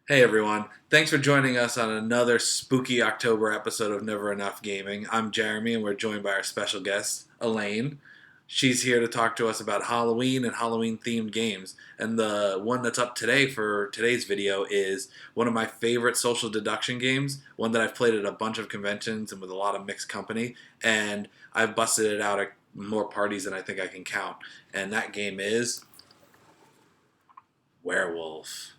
Hey everyone, thanks for joining us on another spooky October episode of Never Enough Gaming. I'm Jeremy and we're joined by our special guest, Elaine. She's here to talk to us about Halloween and Halloween themed games. And the one that's up today for today's video is one of my favorite social deduction games, one that I've played at a bunch of conventions and with a lot of mixed company. And I've busted it out at more parties than I think I can count. And that game is Werewolf.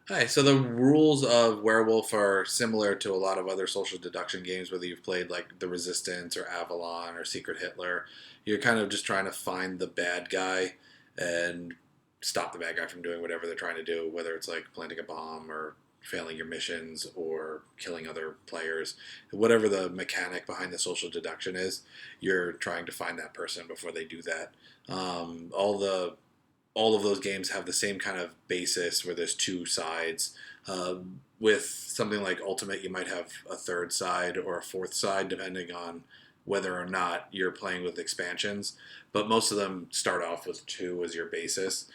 Hi, so the rules of Werewolf are similar to a lot of other social deduction games, whether you've played like The Resistance or Avalon or Secret Hitler. You're kind of just trying to find the bad guy and stop the bad guy from doing whatever they're trying to do, whether it's like planting a bomb or failing your missions or killing other players. Whatever the mechanic behind the social deduction is, you're trying to find that person before they do that. All of those games have the same kind of basis where there's two sides. With something like Ultimate, you might have a third side or a fourth side, depending on whether or not you're playing with expansions. But most of them start off with two as your basis.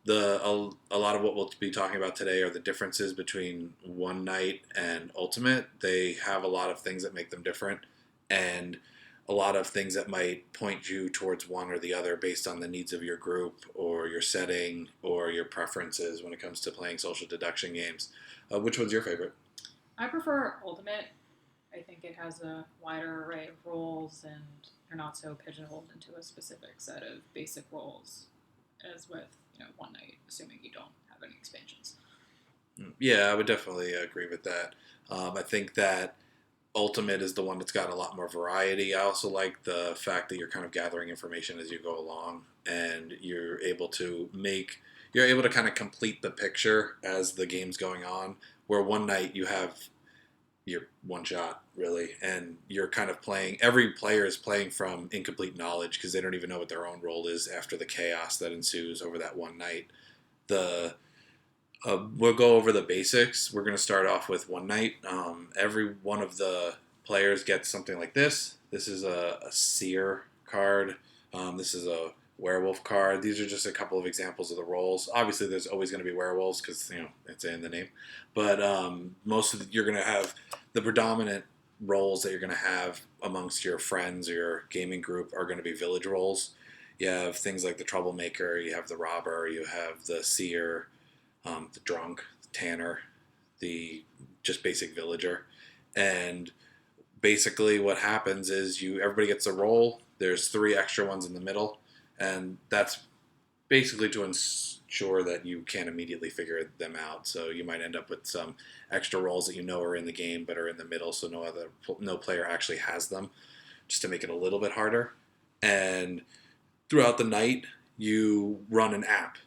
A lot of what we'll be talking about today are the differences between One Night and Ultimate. They have a lot of things that make them different, and a lot of things that might point you towards one or the other based on the needs of your group or your setting or your preferences when it comes to playing social deduction games. Which one's your favorite? I prefer Ultimate. I think it has a wider array of roles and you're not so pigeonholed into a specific set of basic roles as with, One Night, assuming you don't have any expansions. Yeah, I would definitely agree with that. I think that Ultimate is the one that's got a lot more variety. I also like the fact that you're kind of gathering information as you go along, and you're able to kind of complete the picture as the game's going on. Where One Night you have your one shot really, and you're kind of playing. Every player is playing from incomplete knowledge because they don't even know what their own role is after the chaos that ensues over that one night. The We'll go over the basics. We're going to start off with One Night. Every one of the players gets something like this. This is a seer card. This is a werewolf card. These are just a couple of examples of the roles. Obviously, there's always going to be werewolves because it's in the name. But you're going to have the predominant roles that you're going to have amongst your friends or your gaming group are going to be village roles. You have things like the troublemaker. You have the robber. You have the seer, the drunk, the tanner, the just basic villager. And basically what happens is everybody gets a roll. There's three extra ones in the middle, and that's basically to ensure that you can't immediately figure them out. So you might end up with some extra rolls that you know are in the game but are in the middle, so no player actually has them, just to make it a little bit harder. And throughout the night, you run an app,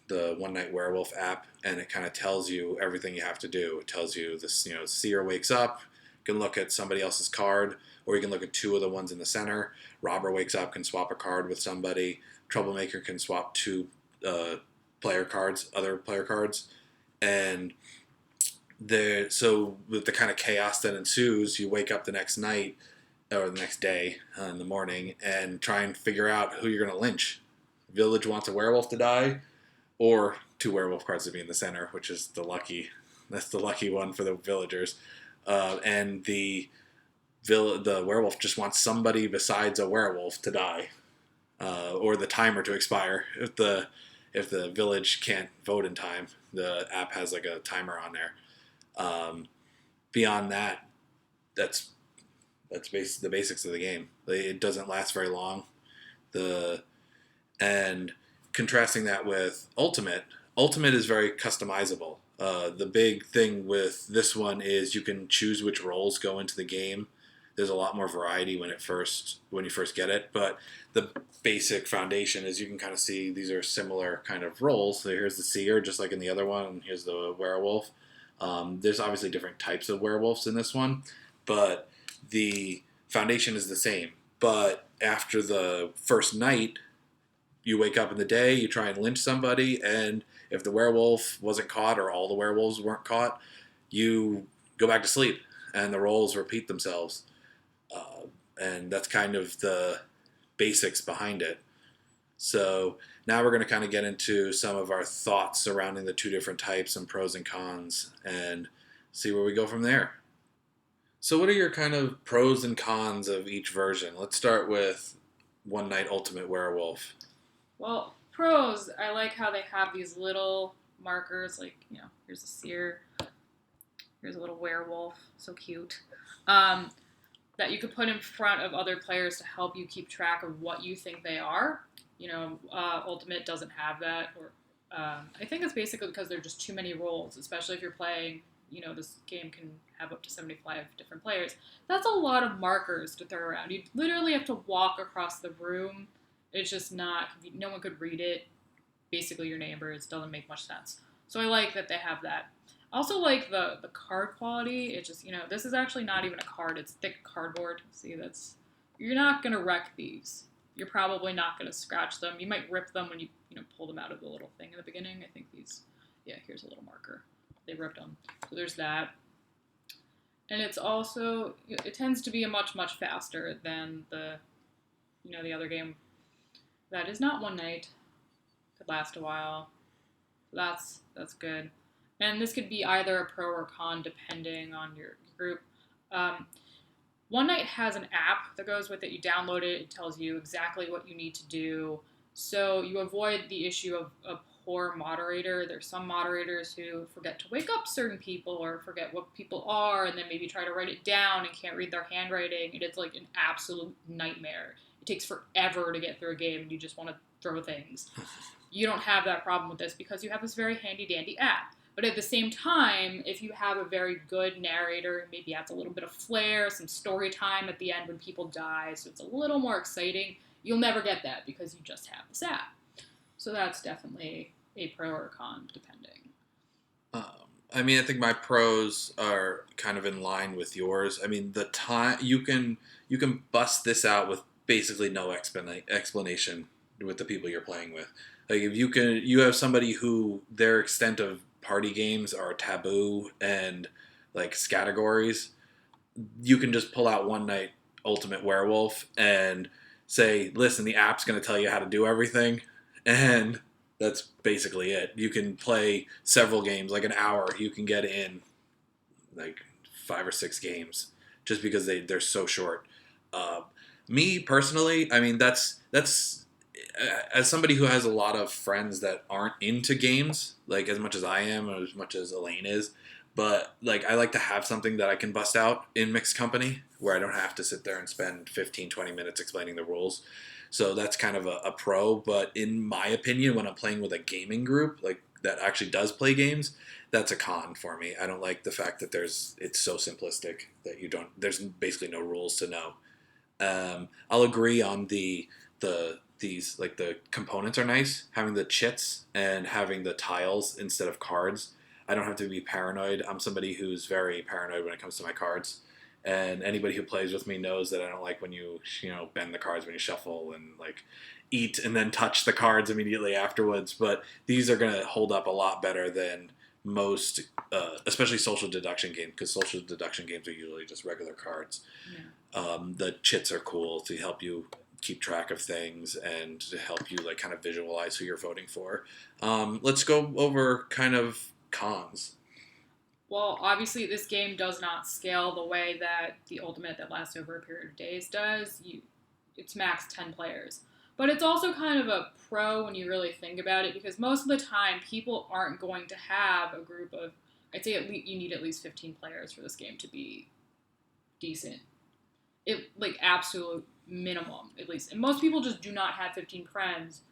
the One Night Werewolf app, and it kind of tells you everything you have to do. It tells you this, seer wakes up, you can look at somebody else's card, or you can look at two of the ones in the center. Robber wakes up, can swap a card with somebody. Troublemaker can swap two other player cards, and so with the kind of chaos that ensues, you wake up the next night or the next day in the morning and try and figure out who you're going to lynch. Village wants a werewolf to die, or two werewolf cards to be in the center, which is that's the lucky one for the villagers. And the werewolf just wants somebody besides a werewolf to die, or the timer to expire. If the village can't vote in time, the app has like a timer on there. Beyond that, that's the basics of the game. It doesn't last very long. The and contrasting that with Ultimate is very customizable. The big thing with this one is you can choose which roles go into the game. There's a lot more variety when you first get it, but the basic foundation is you can kind of see these are similar kind of roles. So here's the seer, just like in the other one, and here's the werewolf. There's obviously different types of werewolves in this one, but the foundation is the same. But after the first night, you wake up in the day, you try and lynch somebody, and if the werewolf wasn't caught or all the werewolves weren't caught, you go back to sleep, and the roles repeat themselves. And that's kind of the basics behind it. So now we're going to kind of get into some of our thoughts surrounding the two different types and pros and cons and see where we go from there. So, what are your kind of pros and cons of each version? Let's start with One Night Ultimate Werewolf. Well, pros, I like how they have these little markers, like, here's a seer, here's a little werewolf, so cute, that you could put in front of other players to help you keep track of what you think they are. Ultimate doesn't have that, or I think it's basically because there are just too many roles, especially if you're playing, this game can have up to 75 different players. That's a lot of markers to throw around. You literally have to walk across the room. It's just not, no one could read it. Basically, your neighbors, doesn't make much sense. So I like that they have that. Also like the card quality. It's just, this is actually not even a card. It's thick cardboard. See, you're not going to wreck these. You're probably not going to scratch them. You might rip them when you pull them out of the little thing in the beginning. I think here's a little marker. They ripped them. So there's that. And it's also, it tends to be a much, much faster than the other game. That is not one night. Could last a while. That's good. And this could be either a pro or con depending on your group. One Night has an app that goes with it. You download it. It tells you exactly what you need to do. So you avoid the issue of a poor moderator. There's some moderators who forget to wake up certain people or forget what people are and then maybe try to write it down and can't read their handwriting. And it's like an absolute nightmare. It takes forever to get through a game and you just want to throw things. You don't have that problem with this because you have this very handy-dandy app. But at the same time, if you have a very good narrator, maybe adds a little bit of flair, some story time at the end when people die, so it's a little more exciting, you'll never get that because you just have this app. So that's definitely a pro or a con, depending. I think my pros are kind of in line with yours. The time you can bust this out with basically no explanation with the people you're playing with. Like if you have somebody who their extent of party games are taboo and like categories, you can just pull out One Night Ultimate Werewolf and say, listen, the app's going to tell you how to do everything, and that's basically it. You can play several games, like an hour. You can get in like 5 or 6 games just because they're so short. Me personally, that's as somebody who has a lot of friends that aren't into games, like as much as I am or as much as Elaine is, but like I like to have something that I can bust out in mixed company where I don't have to sit there and spend 15, 20 minutes explaining the rules. So that's kind of a pro, but in my opinion, when I'm playing with a gaming group like that actually does play games, that's a con for me. I don't like the fact that it's so simplistic that there's basically no rules to know. I'll agree on these like the components are nice, having the chits and having the tiles instead of cards. I don't have to be paranoid. I'm somebody who's very paranoid when it comes to my cards, and anybody who plays with me knows that I don't like when you bend the cards when you shuffle and like eat and then touch the cards immediately afterwards. But these are going to hold up a lot better than most, especially social deduction games, because social deduction games are usually just regular cards. Yeah. The chits are cool to help you keep track of things and to help you like kind of visualize who you're voting for. Let's go over kind of cons. Well, obviously this game does not scale the way that the Ultimate that lasts over a period of days does. It's max 10 players. But it's also kind of a pro when you really think about it because most of the time people aren't going to have a group of, I'd say at least you need at least 15 players for this game to be decent. Like absolute minimum, at least. And most people just do not have 15 friends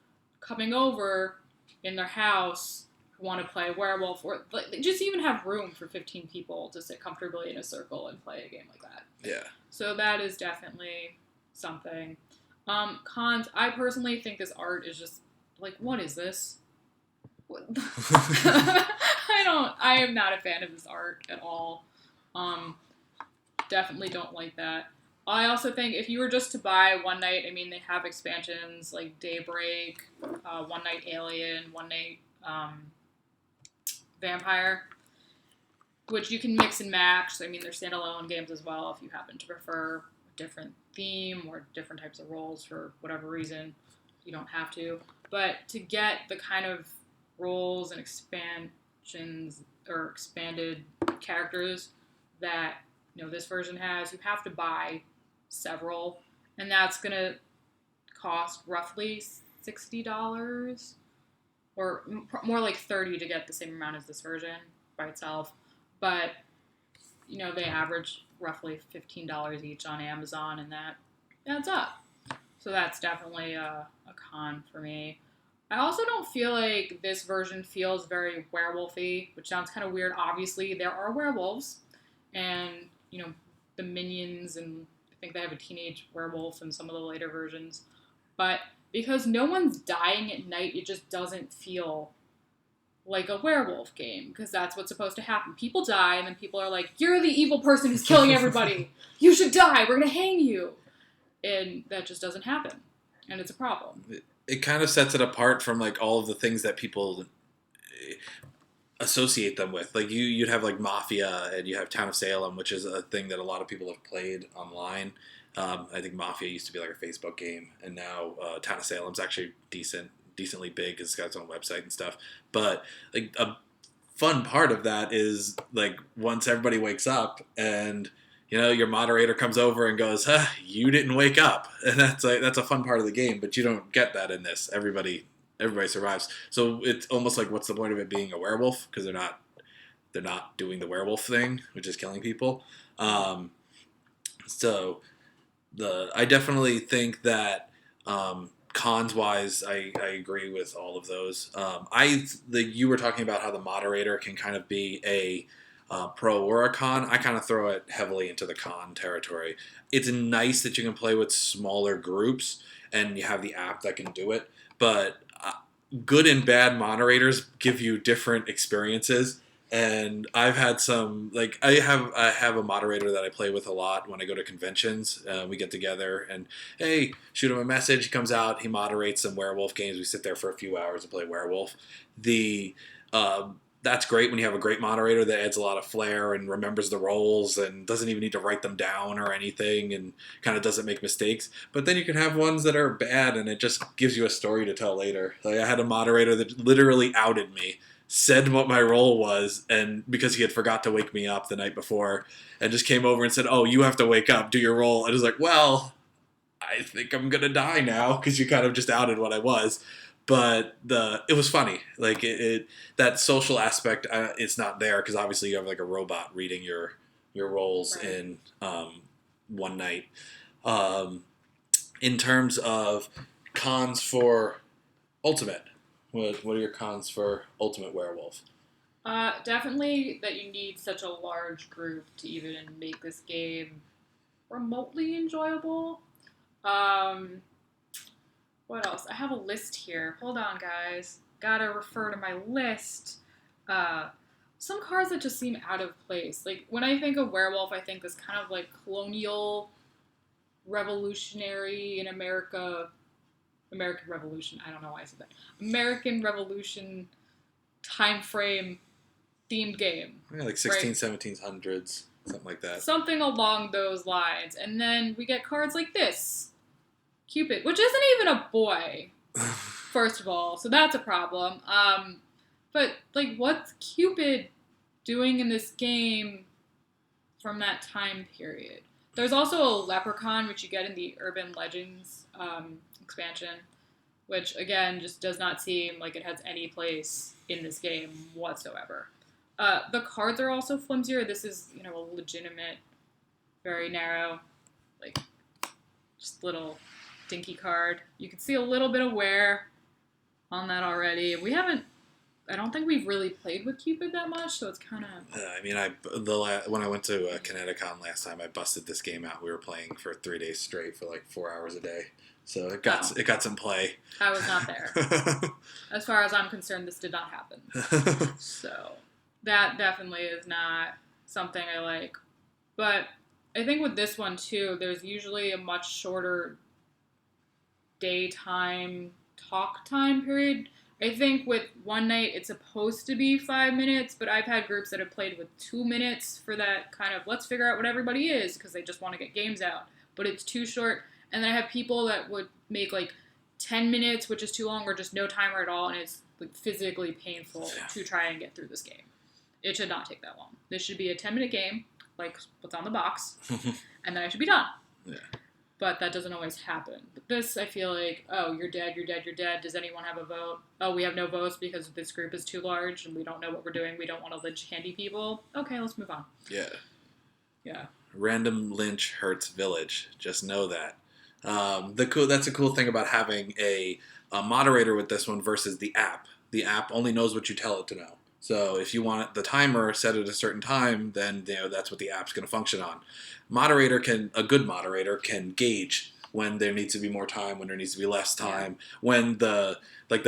coming over in their house who want to play werewolf, or like, they just even have room for 15 people to sit comfortably in a circle and play a game like that. Yeah. So that is definitely something. Cons, I personally think this art is just, like, what is this? I am not a fan of this art at all. Definitely don't like that. I also think if you were just to buy One Night, they have expansions like Daybreak, One Night Alien, One Night Vampire, which you can mix and match. So, they're standalone games as well if you happen to prefer a different theme or different types of roles for whatever reason. you don't have to. But to get the kind of roles and expansions or expanded characters that this version has, you have to buy several, and that's gonna cost roughly $60 or more like 30 to get the same amount as this version by itself. But they average roughly $15 each on Amazon, and that adds up. So that's definitely a con for me. I also don't feel like this version feels very werewolfy, which sounds kind of weird. Obviously, there are werewolves, and the minions, and I think they have a teenage werewolf in some of the later versions. But because no one's dying at night, it just doesn't feel like a werewolf game, because that's what's supposed to happen. People die, and then people are like, "You're the evil person who's killing everybody. You should die. We're gonna hang you." And that just doesn't happen, and it's a problem. It kind of sets it apart from like all of the things that people associate them with. Like you'd have like Mafia, and you have Town of Salem, which is a thing that a lot of people have played online. I think Mafia used to be like a Facebook game, and now Town of Salem's actually decently big. It's got its own website and stuff. But like a fun part of that is like once everybody wakes up and your moderator comes over and goes, "You didn't wake up," and that's a fun part of the game. But you don't get that in this. Everybody survives. So it's almost like, what's the point of it being a werewolf? Because they're not doing the werewolf thing, which is killing people. So I definitely think that cons wise, I agree with all of those. You were talking about how the moderator can kind of be a pro or a con. I kind of throw it heavily into the con territory. It's nice that you can play with smaller groups and you have the app that can do it, but good and bad moderators give you different experiences. And I've had some, like, I have a moderator that I play with a lot when I go to conventions. We get together and, hey, shoot him a message. He comes out, he moderates some werewolf games. We sit there for a few hours and play werewolf. That's great when you have a great moderator that adds a lot of flair and remembers the roles and doesn't even need to write them down or anything and kind of doesn't make mistakes. But then you can have ones that are bad and it just gives you a story to tell later. Like I had a moderator that literally outed me, said what my role was, and because he had forgot to wake me up the night before, and just came over and said, "Oh, you have to wake up, do your role." And I was like, well, I think I'm gonna die now because you kind of just outed what I was. But it was funny. Like that social aspect, it's not there because obviously you have like a robot reading your roles Right. in one night. In terms of cons for Ultimate, what are your cons for Ultimate Werewolf? Definitely that you need such a large group to even make this game remotely enjoyable. What else? I have a list here. Hold on, guys. Gotta refer to my list. Some cards that just seem out of place. Like, when I think of werewolf, I think this kind of like colonial, revolutionary in American Revolution. I don't know why I said that. American Revolution time frame themed game. Yeah, like 16, right? 1700s, something like that. Something along those lines. And then we get cards like this. Cupid, which isn't even a boy, first of all, so that's a problem. But like, what's Cupid doing in this game from that time period? There's also a leprechaun, which you get in the Urban Legends expansion, which again just does not seem like it has any place in this game whatsoever. The cards are also flimsier. This is a legitimate, very narrow, like just little dinky card. You can see a little bit of wear on that already. I don't think we've really played with Cupid that much, so it's kind of... when I went to Connecticut last time, I busted this game out. We were playing for 3 days straight for like 4 hours a day. So it got some play. I was not there. As far as I'm concerned, this did not happen. So that definitely is not something I like. But I think with this one, too, there's usually a much shorter daytime talk time period. I think with one night it's supposed to be 5 minutes, but I've had groups that have played with 2 minutes for that kind of let's figure out what everybody is because they just want to get games out, but it's too short. And then I have people that would make like 10 minutes, which is too long, or just no timer at all, and it's like physically painful to try and get through this game. It should not take that long. This should be a 10-minute game, like what's on the box, and then I should be done. Yeah. But that doesn't always happen. But this, I feel like, oh, you're dead, you're dead, you're dead. Does anyone have a vote? Oh, we have no votes because this group is too large and we don't know what we're doing. We don't want to lynch handy people. Okay, let's move on. Yeah. Yeah. Random lynch hurts village. Just know that. That's a cool thing about having a moderator with this one versus the app. The app only knows what you tell it to know. So if you want the timer set at a certain time, then that's what the app's going to function on. A good moderator can gauge when there needs to be more time, when there needs to be less time, when the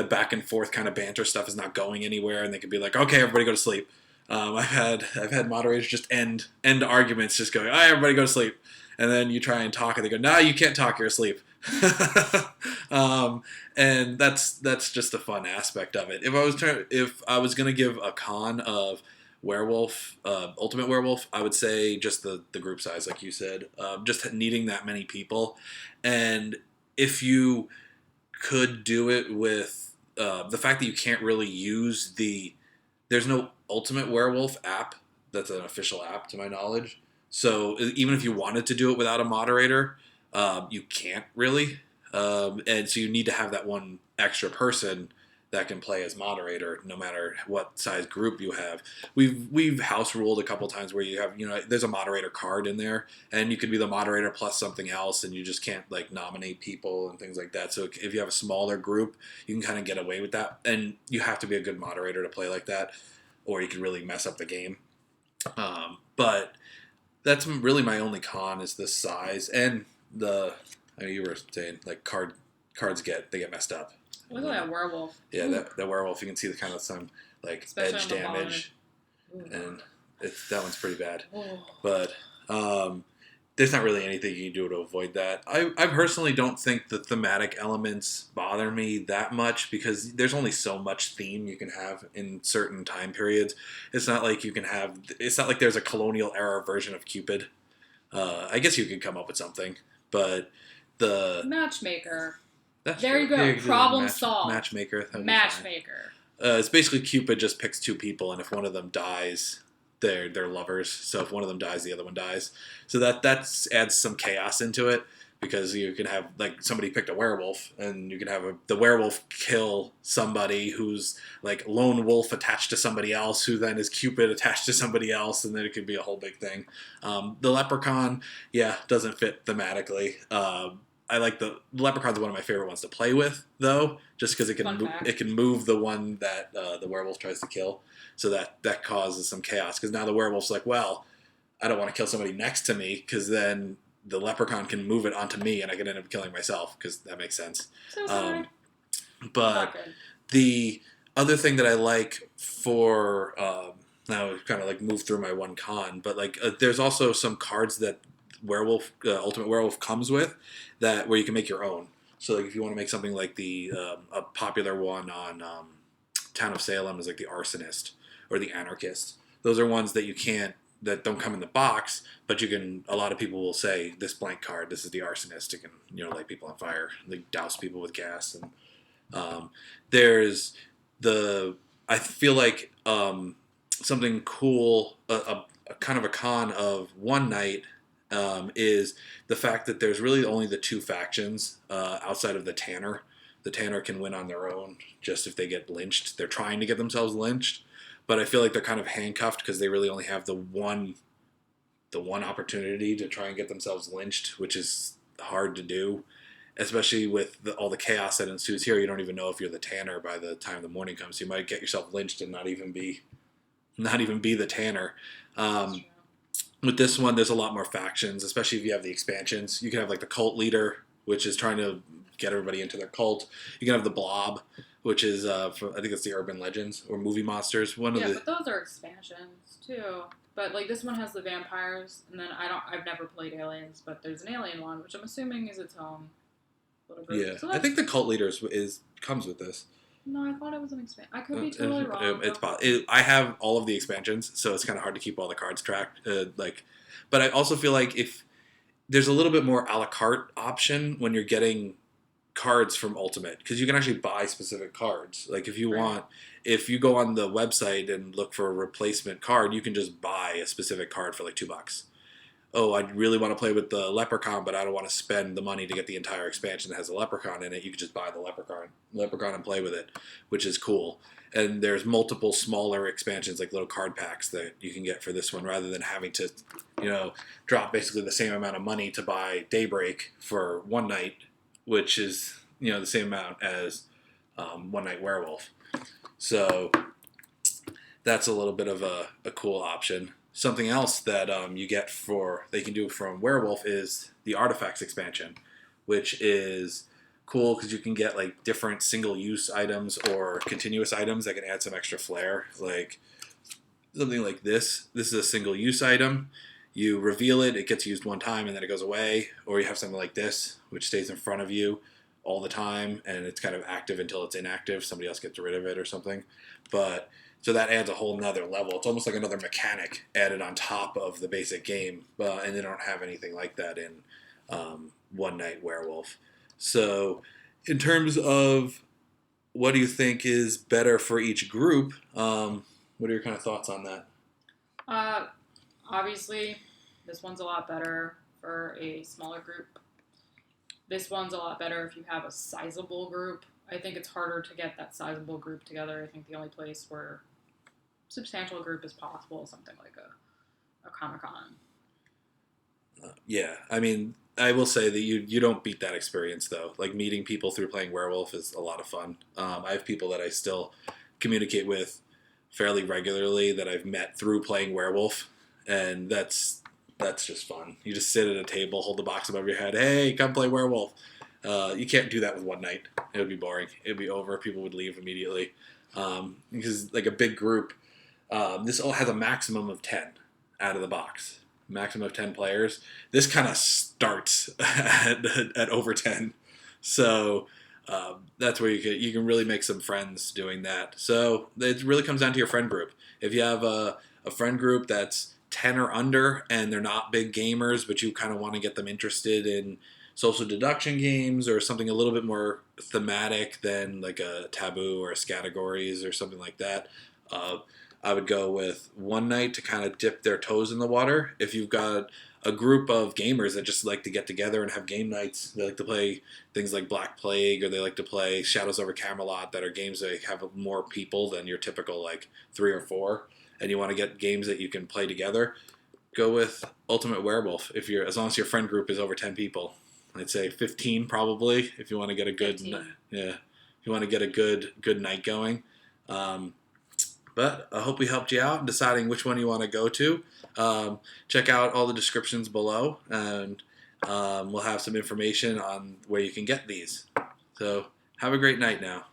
back and forth kind of banter stuff is not going anywhere, and they can be like, okay, everybody go to sleep. I've had moderators just end arguments, just going, all right, everybody go to sleep, and then you try and talk, and they go, no, you can't talk, you're asleep. And that's just a fun aspect of it. If I was gonna give a con of Werewolf, Ultimate Werewolf, I would say just the group size, like you said, just needing that many people, and if you could do it with the fact that you can't really use there's no Ultimate Werewolf app that's an official app to my knowledge. So even if you wanted to do it without a moderator, you can't really. And so you need to have that one extra person that can play as moderator, no matter what size group you have. We've house ruled a couple times where you have, there's a moderator card in there, and you could be the moderator plus something else, and you just can't nominate people and things like that. So if you have a smaller group, you can kind of get away with that, and you have to be a good moderator to play like that, or you can really mess up the game. But that's really my only con is the size and you were saying cards get messed up. Look at that werewolf. Yeah, that werewolf, you can see the kind of some especially edge damage, and that one's pretty bad. Ooh. But there's not really anything you can do to avoid that. I personally don't think the thematic elements bother me that much because there's only so much theme you can have in certain time periods. It's not like there's a colonial era version of Cupid. I guess you could come up with something, but the matchmaker. There you go. Problem solved. Matchmaker. Matchmaker. It's basically Cupid just picks two people, and if one of them dies, they're lovers. So if one of them dies, the other one dies. So that adds some chaos into it because you can have somebody picked a werewolf, and you can have the werewolf kill somebody who's lone wolf attached to somebody else, who then is Cupid attached to somebody else, and then it could be a whole big thing. The leprechaun, doesn't fit thematically. I like the leprechaun's one of my favorite ones to play with, though, just because it can move the one that the werewolf tries to kill, so that causes some chaos. Because now the werewolf's like, well, I don't want to kill somebody next to me, because then the leprechaun can move it onto me, and I can end up killing myself, because that makes sense. So but the other thing that I like for now I've kind of move through my one con, but there's also some cards that Ultimate Werewolf comes with where you can make your own. So if you want to make something like a popular one on Town of Salem is the Arsonist or the Anarchist. Those are ones that don't come in the box, but a lot of people will say this blank card, this is the Arsonist. It can light people on fire, douse people with gas, and there's I feel like something cool, a kind of a con of one night. Is the fact that there's really only the two factions outside of the Tanner. The Tanner can win on their own just if they get lynched. They're trying to get themselves lynched, but I feel like they're kind of handcuffed because they really only have the one opportunity to try and get themselves lynched, which is hard to do, especially with all the chaos that ensues here. You don't even know if you're the Tanner by the time the morning comes. You might get yourself lynched and not even be the Tanner. With this one, there's a lot more factions, especially if you have the expansions. You can have the cult leader, which is trying to get everybody into their cult. You can have the blob, which is I think it's the urban legends or movie monsters. But those are expansions too. But this one has the vampires, and then I've never played aliens, but there's an alien one, which I'm assuming is its own little group. Yeah, so I think the cult leader comes with this. No, I thought it was an expansion. I could be totally wrong. I have all of the expansions, so it's kind of hard to keep all the cards tracked. But I also feel like if there's a little bit more a la carte option when you're getting cards from Ultimate because you can actually buy specific cards. Like if you Right. want, if you go on the website and look for a replacement card, you can just buy a specific card for like $2. Oh, I really want to play with the Leprechaun, but I don't want to spend the money to get the entire expansion that has a Leprechaun in it. You can just buy the Leprechaun and play with it, which is cool. And there's multiple smaller expansions, like little card packs that you can get for this one, rather than having to, drop basically the same amount of money to buy Daybreak for one night, which is the same amount as One Night Werewolf. So that's a little bit of a cool option. Something else that they can do from Werewolf is the Artifacts expansion, which is cool because you can get like different single-use items or continuous items that can add some extra flair. Like something like this. This is a single-use item. You reveal it, it gets used one time, and then it goes away. Or you have something like this, which stays in front of you all the time, and it's kind of active until it's inactive. Somebody else gets rid of it or something. But so that adds a whole nother level. It's almost like another mechanic added on top of the basic game, and they don't have anything like that in One Night Werewolf. So in terms of what do you think is better for each group, what are your kind of thoughts on that? Obviously, this one's a lot better for a smaller group. This one's a lot better if you have a sizable group. I think it's harder to get that sizable group together. I think the only place where substantial group is possible is something like a Comic-Con. Yeah, I mean, I will say that you don't beat that experience, though. Like, meeting people through playing Werewolf is a lot of fun. I have people that I still communicate with fairly regularly that I've met through playing Werewolf, and that's just fun. You just sit at a table, hold the box above your head, hey, come play Werewolf. You can't do that with one night. It would be boring. It would be over. People would leave immediately. Because, like, a big group, this all has a maximum of 10 out of the box. Maximum of 10 players. This kind of starts at over 10. So that's where you can really make some friends doing that. So it really comes down to your friend group. If you have a friend group that's 10 or under and they're not big gamers, but you kind of want to get them interested in social deduction games or something a little bit more thematic than like a Taboo or a Scattergories or something like that, I would go with One Night to kind of dip their toes in the water. If you've got a group of gamers that just like to get together and have game nights, they like to play things like Black Plague, or they like to play Shadows over Camelot, that are games that have more people than your typical like 3 or 4, and you want to get games that you can play together, go with Ultimate Werewolf. As long as your friend group is over 10 people. I'd say 15 probably if you want to get a good 15. If you want to get a good night going. But I hope we helped you out in deciding which one you want to go to. Check out all the descriptions below, and we'll have some information on where you can get these. So have a great night now.